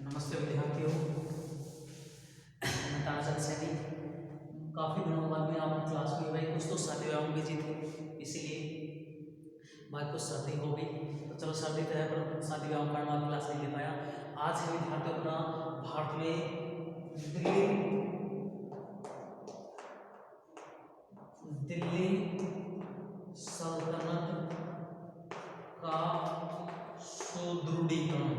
नमस्ते विद्यार्थियों, मैं ताराचंद सैनी। काफ़ी दिनों बाद में आपकी क्लास में भाई कुछ तो सर्दी वगैरह बिजी थे, इसीलिए भाई कुछ सर्दी हो गई। तो चलो सर्दी तो है पर शादी विवाह के कारण क्लास नहीं ले पाया। आज है विद्यार्थियों अपना भारत में दिल्ली सल्तनत का सुदृढ़ीकरण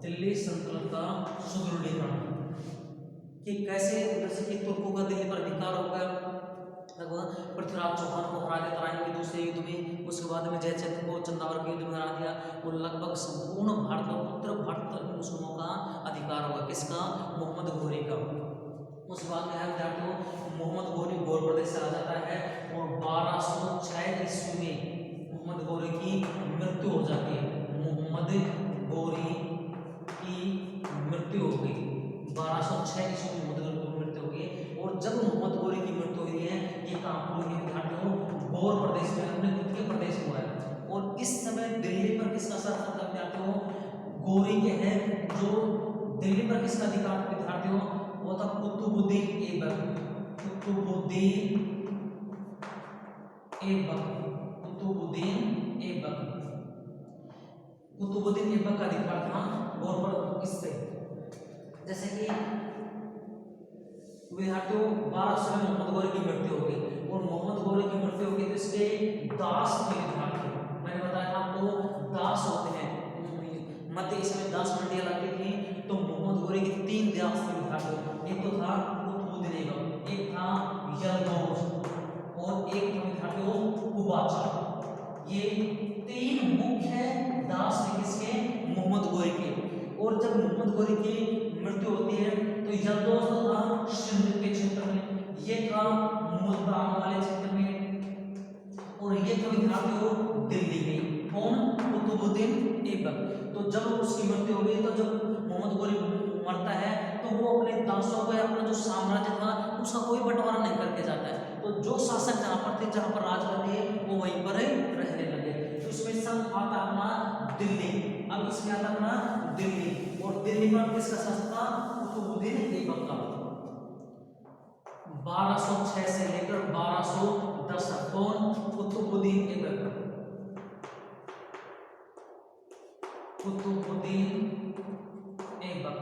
दिल्ली सल्तनत का सुदृढ़ीकरण कि कैसे, जैसे कि तुर्कों का दिल्ली पर अधिकार हो गया, लगभग पृथ्वीराज चौहान को हरा दिया तराइन के दूसरे युद्ध में। उसके बाद में जयचंद को चंदावर के युद्ध में हरा दिया। और लगभग संपूर्ण भारत और उत्तर भारत तक मुस्लिमों का अधिकार होगा। किसका? मोहम्मद घोरी का। उसके बाद में है विद्यार्थियों, मोहम्मद घोरी गौर प्रदेश से आ जाता है और 1206 ईस्वी में मोहम्मद घोरी की मृत्यु हो जाती है। मोहम्मद घोरी की मृत्यु हो गई 1206 ईस्वी में मोहम्मद घोरी की मृत्यु हो गई। और जब मोहम्मद घोरी की मृत्यु हुई है, ये कहाँ पर हुई है विद्यार्थियों? गौर प्रदेश में, अपने खुद के प्रदेश में हुआ है। और इस समय दिल्ली पर किसका शासन था विद्यार्थियों? घोरी के हैं। जो दिल्ली पर किसका अधिकार था विद्यार्थियों? वो था कुतुबुद्दीन ऐबक। कुतुबुद्दीन ऐबक का अधिकार था गौर पर किससे? जैसे कि विद्यार्थियों 1200 में मोहम्मद घोरी की मृत्यु हो गई और मोहम्मद घोरी की मृत्यु हो गई तो इसके दास थे विद्यार्थी। मैंने बताया था आपको दास होते हैं। मध्य इसमें 10 मंडियां लगती थी। तो मोहम्मद घोरी के 3 दास थे विद्यार्थियों। एक तो था कुतुबुद्दीन ऐबक, एक था यलदौज और एक था विद्यार्थियों कुबाचा। ये 3 मुख्य दास थे किसके? मोहम्मद घोरी के। और जब मोहम्मद घोरी की मृत्यु होती है तो यलदौज था सिंध के क्षेत्र में, ये था मुल्तान वाले क्षेत्र में, और ये था विद्यार्थियों दिल्ली में। कौन? कुतुबुद्दीन ऐबक। तो जब उसकी मृत्यु हो गई, तो जब मोहम्मद घोरी मरता है तो वो अपने दासों को या अपना जो साम्राज्य था उसका कोई बंटवारा नहीं करके जाता है। तो जो शासक जहाँ पर थे, जहाँ पर राज कर लिए, वो वहीं पर रहने लगे। तो इसमें सब आता अपना दिल्ली। अब इसमें आता अपना दिल्ली, और दिल्ली पर किसका शासन था? कुतुबुद्दीन ऐबक का। 1206 से लेकर 1210 तक। कौन? कुतुबुद्दीन ऐबक। कुतुबुद्दीन ऐबक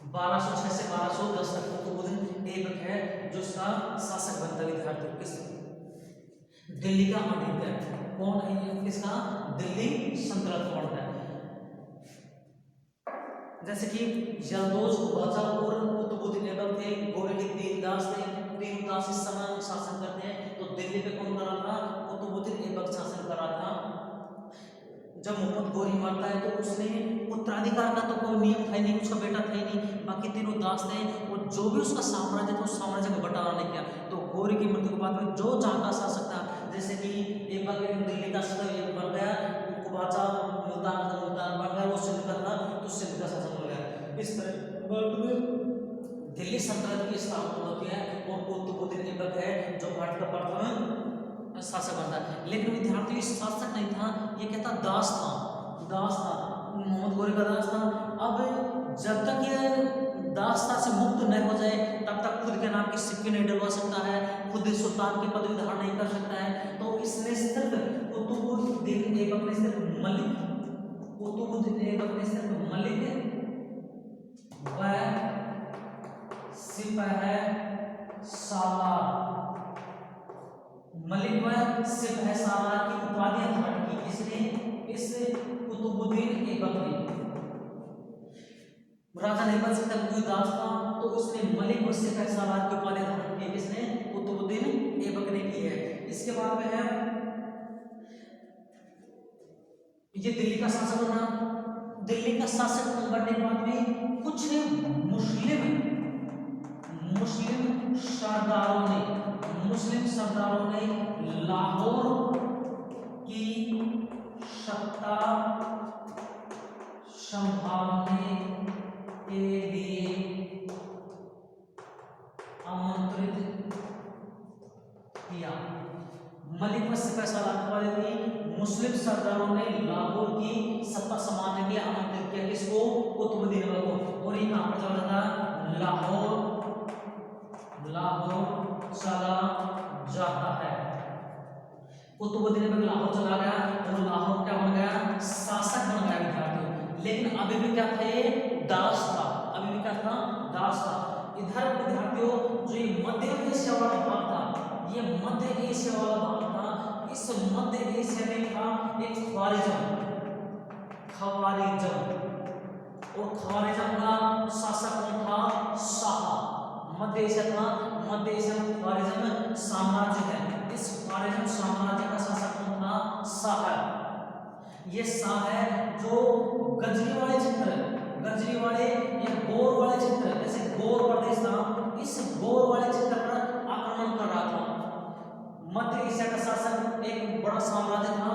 1206 से 1210 तक कुतुबुद्दीन ऐबक है जो उसका शासक बनता विद्यार्थियों। किस? दिल्ली का आदित्य है। कौन है ये? किसका? दिल्ली सल्तनत कौन है? जैसे कि यलदौज, कुबाचा और कुतुबुद्दीन ऐबक थे। घोरी के 3 दास थे। 3 दास इस समय शासन करते हैं। तो दिल्ली पे कौन कर रहा था? कुतुबुद्दीन ऐबक शासन कर रहा था। जब मोहम्मद घोरी मरता है तो उसने उत्तराधिकार का तो कोई नियम था ही नहीं, उसका बेटा था ही नहीं, बाकी तीनों दास थे। और जो भी उसका साम्राज्य था उस साम्राज्य का बंटवारा नहीं किया। तो घोरी की मृत्यु के बाद में जो जहाँ का शासक था, जैसे कि ऐबक दिल्ली का शासक बन गया, कुबाचा मुल्तान बन गया, वो सिंध का था तो सिंध का शासक हो गया। इस तरह भारत में दिल्ली सल्तनत की स्थापना होती है और कुतुबुद्दीन ऐबक है जो भारत का प्रथम शासक बनता है। लेकिन विद्यार्थी शासक नहीं था, ये कहता दास था, मोहम्मद घोरी का दास था। अब जब तक ये दासता से मुक्त नहीं हो जाए तब तक खुद के नाम की सिक्के नहीं डलवा सकता है, खुद सुल्तान की पदवी धारण नहीं कर सकता है। तो इसने सिर्फ कुतुबुद्दीन ऐबक ने सिर्फ मलिक व सिपह सालार, मलिक व सिपह सालार की उपाधियां धारण की। इसने, इस कुतुबुद्दीन ऐबक ने। राजा नहीं बन सकता, कोई दास था, तो उसने मलिक व सिपह सालार की उपाधि धारण की। इसने कुतुबुद्दीन ऐबक ने की है। इसके बाद में है ये दिल्ली का शासक बना। दिल्ली का शासक बनने के बाद में कुछ मुस्लिम सरदारों ने लाहौर की सत्ता संभालने के लिए आमंत्रित किया। मलिक मस्त फैसला अखबार थी, मुस्लिम सरदारों ने लाहौर की सत्ता संभालने के लिए आमंत्रित किया किसको? कुतुबुद्दीन ऐबक को। और ये कहां पर चला था? लाहौर चला जाता है। कुतुबुद्दीन ऐबक लाहौर चला गया और लाहौर क्या बन गया? शासक बन गया विद्यार्थियों। लेकिन अभी भी क्या थे? दास था। अभी भी क्या था? दास था। इधर विद्यार्थियों जो ये मध्य एशिया वाला भाग था, ये मध्य एशिया वाला भाग था, इस मध्य एशिया में था एक ख्वारिज्म। और ख्वारिज्म का शासक कौन था? शाह। मध्य एशिया था, मध्य एशिया में ख्वारिज्म साम्राज्य है। इस ख्वारिज्म साम्राज्य का शासक कौन था? शाह। ये शाह है जो गजनी वाले क्षेत्र, गजनी वाले या गौर वाले क्षेत्र, जैसे गौर प्रदेश था, इस गौर वाले क्षेत्र पर आक्रमण कर रहा था। मध्य एशिया का शासक एक बड़ा साम्राज्य था,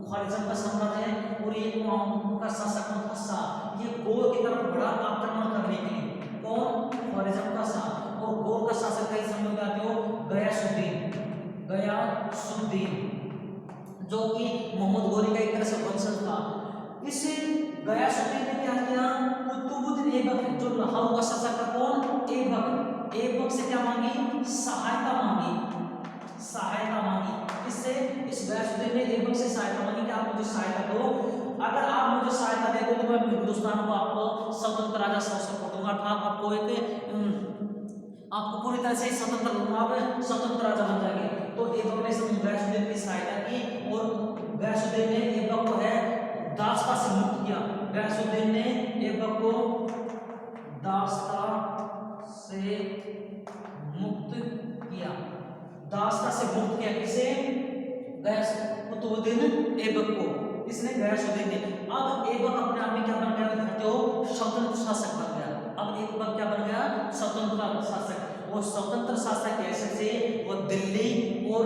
ख्वारिज्म का साम्राज्य है, और ये का शासक कौन था? शाह। ये गौर की तरफ बड़ा आक्रमण करने के लिए, कौन? ख्वारिज्म का शाह। और गौर का शासक का समय बताते हो गयासुद्दीन, गयासुद्दीन, जो कि मोहम्मद गोरी का एक तरह से वंशज था। इस गयासुद्दीन ने क्या किया? कुतुबुद्दीन ऐबक जो लाहौर का शासक था, कौन? ऐबक। ऐबक से क्या मांगी? सहायता मांगी, सहायता मांगी। इससे इस गयासुद्दीन ने ऐबक से सहायता मांगी कि आप मुझे सहायता दो, अगर आप मुझे सहायता दे दो तो मैं हिंदुस्तान को आपको स्वतंत्र राजा शासन दूंगा, अर्थात आपको आपको पूरी तरह से स्वतंत्र दूंगा, आप स्वतंत्र राजा बन जाएंगे। तो ऐबक ने गयासुद्दीन की सहायता की और गयासुद्दीन ने ऐबक को है दासता से मुक्त किया। गयासुद्दीन ने ऐबक को दासता से मुक्त किया, दासता से मुक्त किया। किसे? कुतुबुद्दीन ऐबक को। इसने गयासुद्दीन ने। अब ऐबक अपने आप में क्या बन गया? विद्यार्थियों स्वतंत्र शासक बन गया। अब ऐबक क्या बन गया? स्वतंत्र शासक। वो स्वतंत्र शासक ऐसे से वो दिल्ली और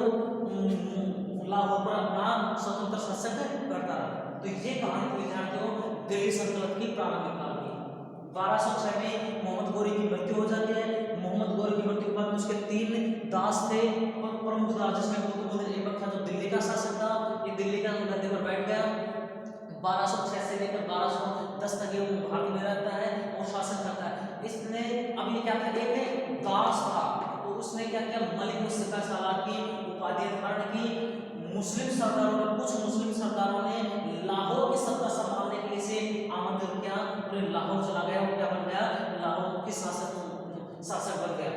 लाहौर पर अपना स्वतंत्र शासक करता रहा। तो ये कहानी विद्यार्थियों दिल्ली सल्तनत की प्रारंभिक काल की। 1206 में मोहम्मद गोरी की मृत्यु हो जाती है। मोहम्मद गोरी की मृत्यु के बाद उसके 3 दास थे, प्रमुख दास, जिसमें कुतुबुद्दीन ऐबक था जो दिल्ली का शासक था, ये दिल्ली का गद्दे पर बैठ गया। 1206 से लेकर 1210 तक ये भारत में रहता है और शासन करता है। इसने अभी क्या था? एक दास था, तो उसने क्या किया? मलिक मुस्तफा सालार की उपाधि धारण की। मुस्लिम सरदारों ने, कुछ मुस्लिम सरदारों ने लाहौर की सत्ता संभालने के लिए से आमंत्रित किया, और लाहौर चला गया और क्या बन गया? लाहौर की शासक बन गया।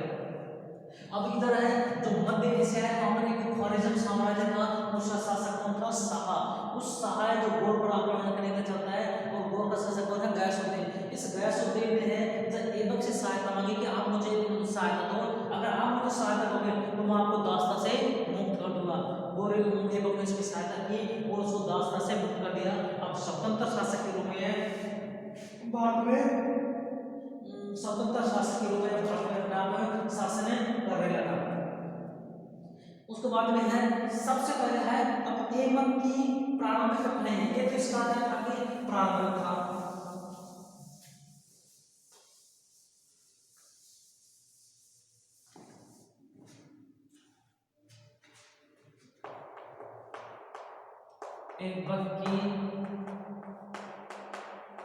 अब इधर है जो मध्य एशिया है, वहां पर एक ख्वारिज्म साम्राज्य था, उसका शासक कौन था? शाह। उस शाह है जो गौर पर आक्रमण करने का चलता है, और गौर का शासक कौन है? गयासुद्दीन। इस गयासुद्दीन ने जब ऐबक से सहायता मांगी कि आप मुझे सहायता दो, अगर आप मुझे सहायता दोगे तो मैं आपको दासता से मुक्त कर दूंगा। और ऐबक ने उसकी सहायता की और उसको दासता से मुक्त कर दिया। अब स्वतंत्र शासक के रूप में भारत में स्वतंत्र शासक के रूप में भारत में अपना शासन करने लगा। उसके बाद में है सबसे पहले है अब ऐबक की प्रारंभिक घटनाएं। ये तो इसका था कि प्रारंभिक था। ऐबक की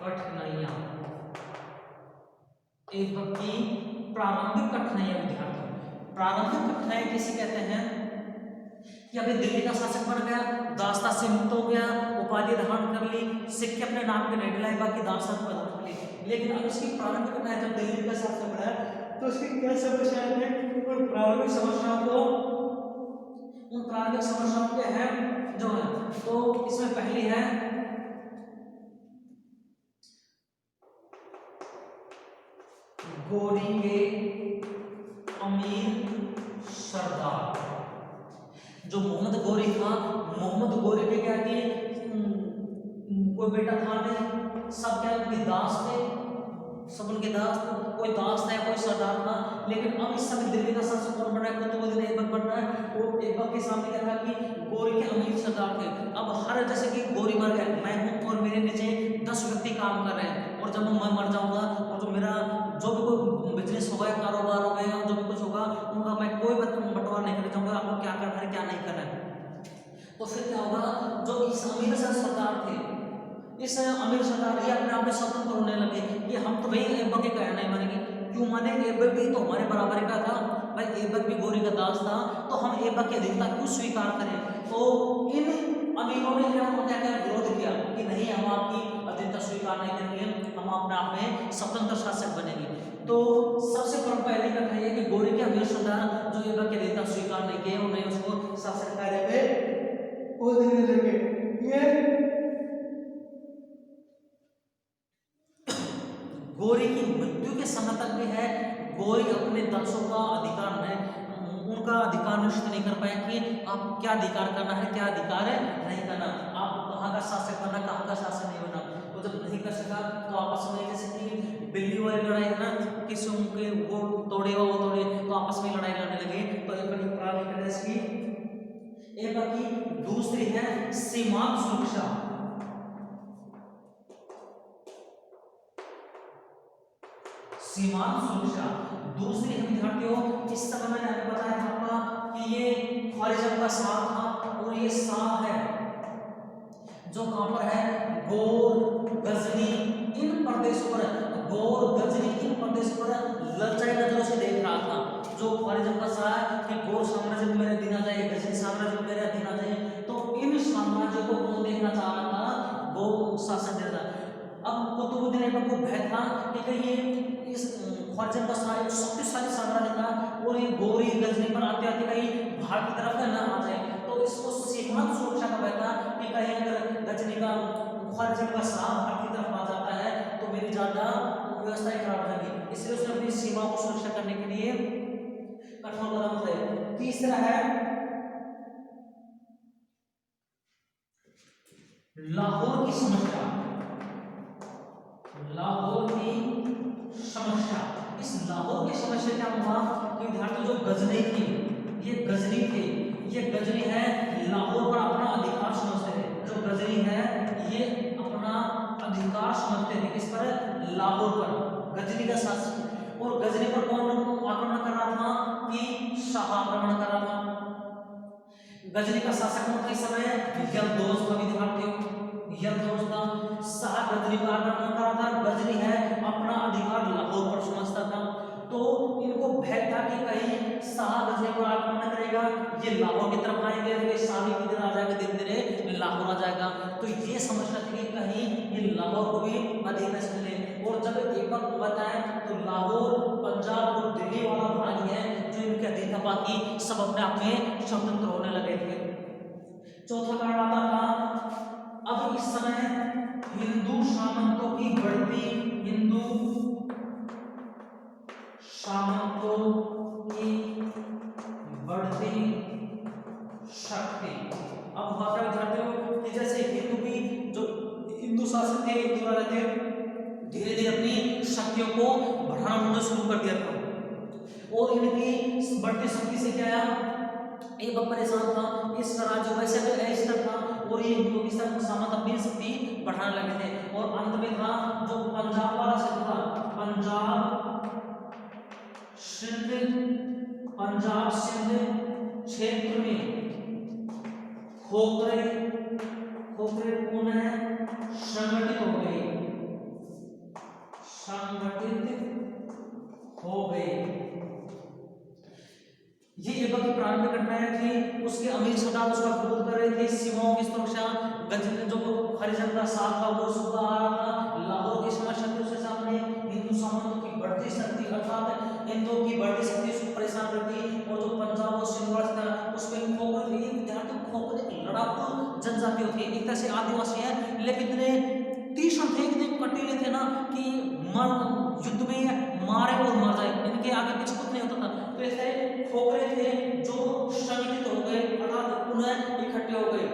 कठिनाइयां, ऐबक की प्रारंभिक कठिनाइयां। विद्यार्थियों प्रारंभिक कठिनाई किसे कहते हैं? कि अभी दिल्ली का शासक बन गया, दासता से मुक्त हो गया, उपाधि धारण कर ली, सिक्के अपने नाम के नहीं डलाए, बाकी दासता को धारण कर ली। लेकिन अब इसकी प्रारंभिक कठिनाई जब दिल्ली का शासक बना तो उसकी क्या समस्याएं थे? उन प्रारंभिक समस्याओं को, उन प्रारंभिक समस्याओं के अहम जो है, तो इसमें पहली है गोरी के अमीर सरदार। जो मोहम्मद गोरी था, मोहम्मद गोरी के क्या कि कोई बेटा था नहीं, सब क्या उनके दास थे, सब उनके दास थे, कोई दास था कोई सरदार था। लेकिन अब इस समय दिल्ली का शासक कौन बन रहा है? कुतुबुद्दीन ऐबक बन रहा है। और ऐबक के सामने क्या था कि गोरी के अमीर सरदार थे। अब हर जैसे कि गोरी मर गए, मैं हूं और मेरे नीचे 10 व्यक्ति काम कर रहे हैं, और जब मैं मर जाऊंगा और जो मेरा जो भी कोई बिजनेस होगा, कारोबार हो गया, जो भी कुछ होगा, उनका मैं कोई बंटवारा नहीं करना चाहूंगा, आपको क्या करना है क्या नहीं करना है। इस अमीर सरदार ये अपने आप में स्वतंत्र होने लगे कि हम तो भाई ऐबक के कहना नहीं मानेंगे। क्यों माने? ऐबक भी तो हमारे बराबर का था भाई, ऐबक भी गोरी का दास था, तो हम ऐबक की अधिकता क्यों स्वीकार करें? तो इन अमीरों ने क्या क्या विरोध किया कि नहीं, हम आपकी अधिकता स्वीकार नहीं करेंगे, हम अपने आप में स्वतंत्र शासक बनेंगे। तो सबसे पहली कथा है कि गोरी के अमीर सरदार जो ऐबक की अधिकता स्वीकार नहीं किए, उन्हें उसको शासन कार्य में वो देने लगे। ये गोरी की मृत्यु के समय तक भी है, गोरी अपने दासों का अधिकार उनका अधिकार निश्चित नहीं कर पाया कि आप क्या अधिकार करना है, क्या अधिकार है नहीं करना, आप कहाँ का शासक बनना, कहाँ का शासक नहीं बनना। तो जब नहीं कर सका तो आपस में जैसे कि बिल्ली वाली लड़ाई है ना, किसी के वो तोड़ेगा वो तोड़े, तो आपस में लड़ाई लड़ने लगे। तो एक की दूसरी है सीमांत सुरक्षा। सीमांत सुरक्षा दूसरी है विद्यार्थियों, इस समय मैंने आपको बताया था कि ये ख्वारिज़म का शाह था, और ये शाह है जो कहां पर है, गौर गजनी इन प्रदेशों पर, गौर गजनी इन प्रदेशों पर ललचाई नजरों से देख रहा था। जो ख्वारिज़म का शाह है कि गौर साम्राज्य मेरे अधीन आ जाए, गजनी साम्राज्य मेरे अधीन आ जाए, तो इन साम्राज्यों को कौन देखना चाह रहा था? गौर शासन दे रहा था। अब कुतुबुद्दीन ऐबक को भय था कि कहीं इस ख्वारिज़म का शाह एक शक्तिशाली साम्राज्य था, और ये गौरी गजनी पर आते आते कहीं भारत की तरफ न आ जाए, तो इसको सीमांत सुरक्षा का भय था कि कहीं अगर गजनी का ख्वारिज़म का शाह भारत की तरफ आ जाता है तो मेरी ज्यादा व्यवस्था खराब हो जाएगी। इसलिए उसने अपनी सीमा को सुरक्षा करने के लिए कठोर कदम उठाए। तीसरा है लाहौर की समस्या। लाहौर की समस्या, इस लाहौर की समस्या क्या हुआ कि विद्यार्थी जो गजनी थी, ये गजनी थे, ये गजनी है लाहौर पर अपना अधिकार समझते थे। जो गजनी है ये अपना अधिकार समझते थे किस पर? लाहौर पर, गजनी का शासक। और गजनी पर कौन आक्रमण कर रहा था? कि शाह आक्रमण कर रहा था। गजनी का शासक कौन था इस समय? यल्दौज का विद्यार्थियों, यल्दौज का शाह गजनी का आक्रमण कर रहा था। गजनी है अपना अधिकार लाहौर पर समझता था, तो इनको भय था कि कहीं शाह गजनी पर आक्रमण करेगा, ये लाहौर की तरफ आएंगे, तो ये शाह भी किधर आ जाएगा, धीरे धीरे लाहौर आ जाएगा। तो ये समझना थी कि कहीं ये लाहौर को भी अधीन न मिले। और जब ऐबक बताएं तो लाहौर पंजाब और दिल्ली वाला भाग है जो इनके अधीन था, बाकी सब अपने आप में स्वतंत्र होने लगे थे। चौथा कारण आता था, अब इस समय हिंदू सामंतों की बढ़ती, हिंदू सामंतों की बढ़ती शक्ति। अब हुआ क्या विद्यार्थियों कि जैसे हिंदू की जो हिंदू शासक थे, हिंदू राजा थे, धीरे धीरे अपनी शक्तियों को बढ़ाना शुरू कर दिया था, और इनकी बढ़ती शक्ति से क्या आया, ऐबक परेशान था, इस राज्य वैसे तो अस्थिर था, और ये हिंदू की सामंत अपनी शक्ति बढ़ाने लगे थे। और अंत में था जो पंजाब वाला क्षेत्र था, पंजाब सिंध क्षेत्र में खोखरे पुनः संगठित हो गए। ये ऐबक की प्रारंभिक घटनाएं थी। उसके अमीर सरदार उसका विरोध कर रहे थे, सीमाओं की सुरक्षा, गजनी जो ख्वारिज़म का शाह था वो सुबह आ रहा था, लाहौर की समस्या थी उसके सामने, हिंदू सामंतों की बढ़ती शक्ति अर्थात हिंदुओं की बढ़ती शक्ति उसको परेशान करती, और जो पंजाब और सिंध था उसमें खोखर थे। विद्यार्थी खोखर एक लड़ाकू जनजाति होती है, एक तरह से आदिवासी है, लेकिन इतने तीक्ष्ण थे, इतने कटीले थे ना कि युद्ध में मारे और मर जाए, इनके आगे पीछे कुछ नहीं होता था। तो ऐसे खोखरे थे जो संगठित हो गए, अर्थात पुनः इकट्ठे हो गए।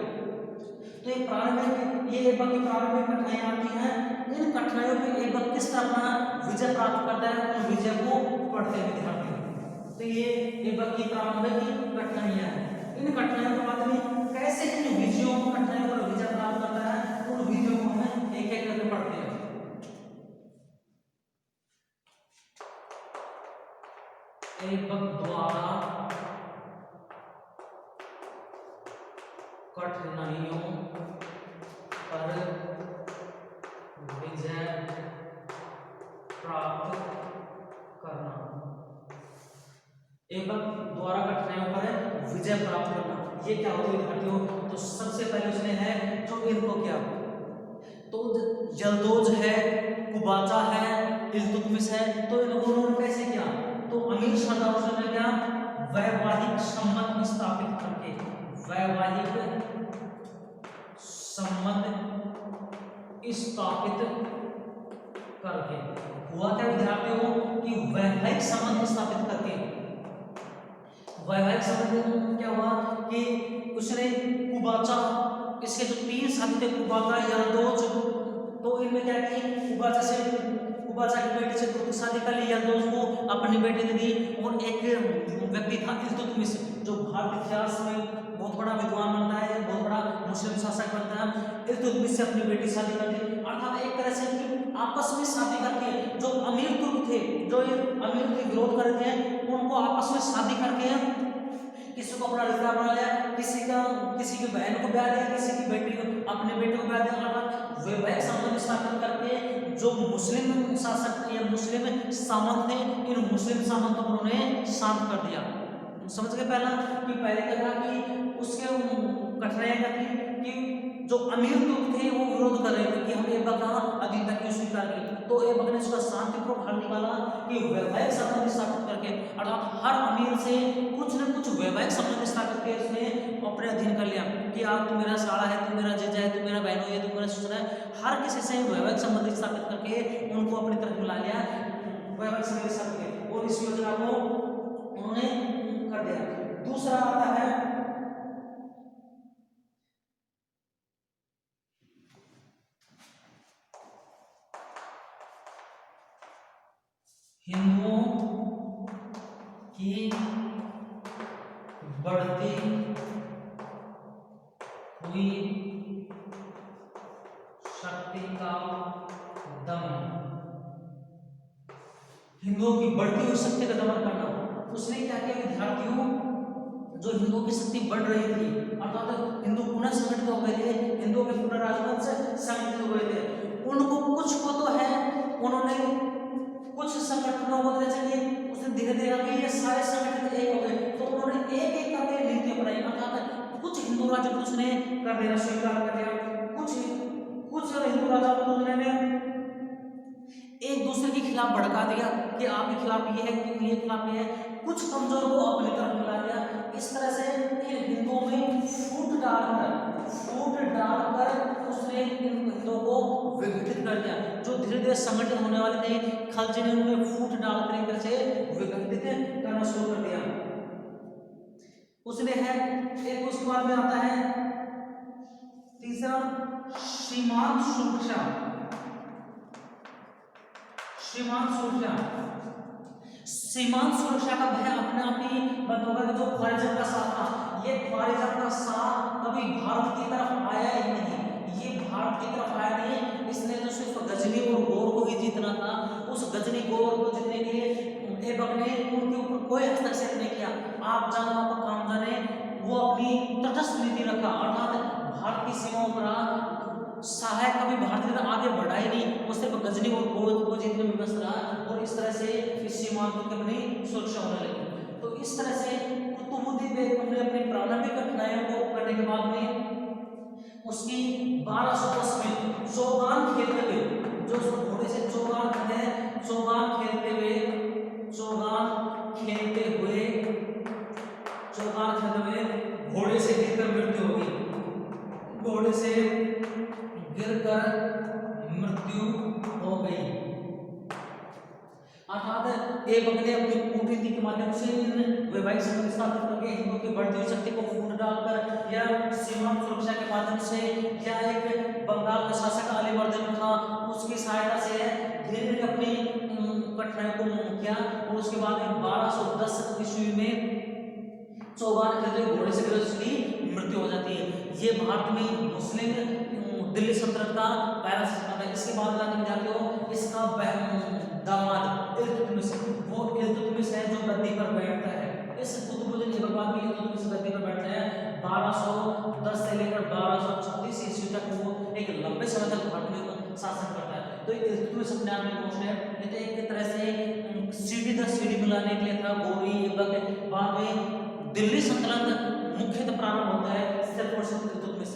तो ये प्रारंभिक, ये ऐबक की प्रारंभिक कठिनाइयां आती हैं। इन कठिनाइयों पे ऐबक किस तरह अपना विजय प्राप्त करता है, उन विजय को पढ़ते हैं विद्यार्थी। तो ये ऐबक की प्रारंभिक कठिनाइयां हैं। इन कठिनाइयों के बाद में कैसे इन विजयों कठिनाइयों पर विजय प्राप्त करता है, उन विजयों को हमें एक एक करके पढ़ते हैं। ऐबक द्वारा कठिनाइयों पर विजय प्राप्त करना। ऐबक द्वारा कठिनाइयों पर विजय प्राप्त करना, ये क्या होता है विद्यार्थियों? तो सबसे पहले उसने है जो इनको क्या, तो यल्दोज है, कुबाचा है, इल्तुतमिश है, तो इन लोगों ने कैसे किया? तो अमीर सरदारों ने क्या वैवाहिक संबंध स्थापित करके, वैवाहिक संबंध स्थापित करके, हुआ क्या विद्यार्थियों कि वैवाहिक संबंध स्थापित करके, वैवाहिक संबंध क्या हुआ कि उसने कुबाचा, इसके जो 3 साथी थे कुबाचा, यल्दोज, तो इनमें क्या की कुबाचा की बेटी से तुर्क शादी कर ली, यल्दोज को अपनी बेटी दे दी, और एक व्यक्ति था इल्तुतमिश जो भारतीय इतिहास में बहुत बड़ा विद्वान बनता है, बहुत बड़ा मुस्लिम शासक बनता है, इल्तुतमिश से अपनी बेटी शादी कर दी। अर्थात एक तरह से आपस में शादी करके जो अमीर तुर्क थे, जो अमीर के विरोध कर रहे थे, उनको आपस में शादी करके किसी को अपना रिश्ता बना लिया, किसी की बहन को ब्याह दिया, किसी की बेटी को, अपने बेटे को ब्याह दिया, अर्थात वैवाहिक संबंध स्थापित करके जो मुस्लिम शासक या मुस्लिम सामंत थे, इन मुस्लिम सामंतों को उन्होंने शांत कर दिया। समझ गए पहला कि पहले क्या था कि उसके कठिनाइयां क्या थी कि जो अमीर तुर्क थे वो विरोध कर रहे थे कि हम ऐबक का अधीनता क्यों स्वीकार की, तो ऐबक ने इसका शांतिपूर्वक हल निकाला कि वैवाहिक संबंध स्थापित करके, अर्थात हर अमीर से कुछ न कुछ वैवाहिक संबंध स्थापित करके उसने अपने अधीन कर लिया कि आप, तू मेरा साला है, तू मेरा जीजा है, तू मेरा बहनों है, तू मेरा ससुर है, हर किसी से वैवाहिक संबंध स्थापित करके उनको अपनी तरफ मिला लिया, वैवाहिक संबंध स्थापित किया, और इस योजना को उन्होंने कर दिया। दूसरा आता है हिंदुओं की बढ़ती हुई शक्ति का दमन, हिंदुओं की बढ़ती हुई शक्ति का दमन करना। उसने क्या किया विद्यार्थियों, जो हिंदुओं की शक्ति बढ़ रही थी, अर्थात हिंदू पुनः संगठित हो गए थे, हिंदुओं के पुनः राजवंश संगठित हो गए थे, उनको कुछ को तो है, उन्होंने कुछ संगठनों को चलिए उसने धीरे धीरे आगे ये सारे संगठन एक हो गए, तो उन्होंने एक एक करके नीति अपनाई, अर्थात कुछ हिंदू राज्य को उसने कर देना स्वीकार कर दिया, कुछ हिंदू राजा को उन्होंने एक दूसरे के खिलाफ भड़का दिया कि आपके खिलाफ ये है, ये खिलाफ ये है, कुछ कमजोर को अपनी तरफ मिला दिया। इस तरह से इन हिंदुओं में फूट डालकर उसने इन हिंदुओं को विघटित कर दिया, जो धीरे धीरे संगठित होने वाले थे, खलजी ने उनमें फूट डालकर एक तरह से विघटित करना शुरू कर दिया। उसने है एक, उसके बाद में आता है तीसरा सीमांत सुरक्षा। सीमांत सुरक्षा का भय अपने आप ही बंद होगा कि जो ख्वारिज़म का शाह था, ये ख्वारिज़म का शाह कभी भारत की तरफ आया ही नहीं, ये भारत की तरफ आया नहीं, इसने तो सिर्फ गजनी और गौर को ही जीतना था। उस गजनी गौर को जीतने के लिए ऐबक ने उनके ऊपर कोई हस्तक्षेप नहीं किया, आप जानो आप काम जाने, वो अपनी तटस्थ नीति रखा, अर्थात भारत की सीमाओं पर सहायक कभी भारतीय आगे बढ़ा ही नहीं, वो सिर्फ गजनी और गोद को जीतने में व्यस्त रहा, और इस तरह से इस सीमांतों की अपनी सुरक्षा होने लगी। तो इस तरह से कुतुबुद्दीन बेग ने अपनी प्रारंभिक कठिनाइयों को करने के बाद में उसकी 1210 में चौगान खेलते हुए, जो घोड़े से चौगान है, चौगान खेलते हुए घोड़े से गिरकर मृत्यु हो गई, घोड़े से गिरकर मृत्यु हो गई। अर्थात ऐबक ने अपनी कूटनीति के माध्यम से इन वैवाहिक संबंध स्थापित करके हिंदुओं की बढ़ती हुई शक्ति को फूट डालकर या सीमांत सुरक्षा के माध्यम से, या एक बंगाल का शासक अलीवर्दीन था उसकी सहायता से धीरे धीरे अपनी कठिनाइयों को किया, और उसके बाद 1210 ईस्वी में चौगान खेलते घोड़े से गिरकर उसकी मृत्यु हो जाती है। ये भारत में मुस्लिम दिल्ली सल्तनत का पहला शासक था। इसके बाद जाते हो इसका दामाद इल्तुतमिश, वो इल्तुतमिश है जो गद्दी पर बैठता है। इस कुतुबुद्दीन ऐबक भी इल्तुतमिश गद्दी पर बैठता है। 1210 से लेकर 1236 ईस्वी तक वो एक लंबे समय तक भारत में शासन करता है। तो इल्तुतमिश अपने आप में क्वेश्चन है, ये तो एक तरह से सीढ़ी दर सीढ़ी मिलाने के लिए था। गौरी ऐबक बाद में दिल्ली सल्तनत मुख्यतः प्रारंभ होता है सिर्फ और सिर्फ इल्तुतमिश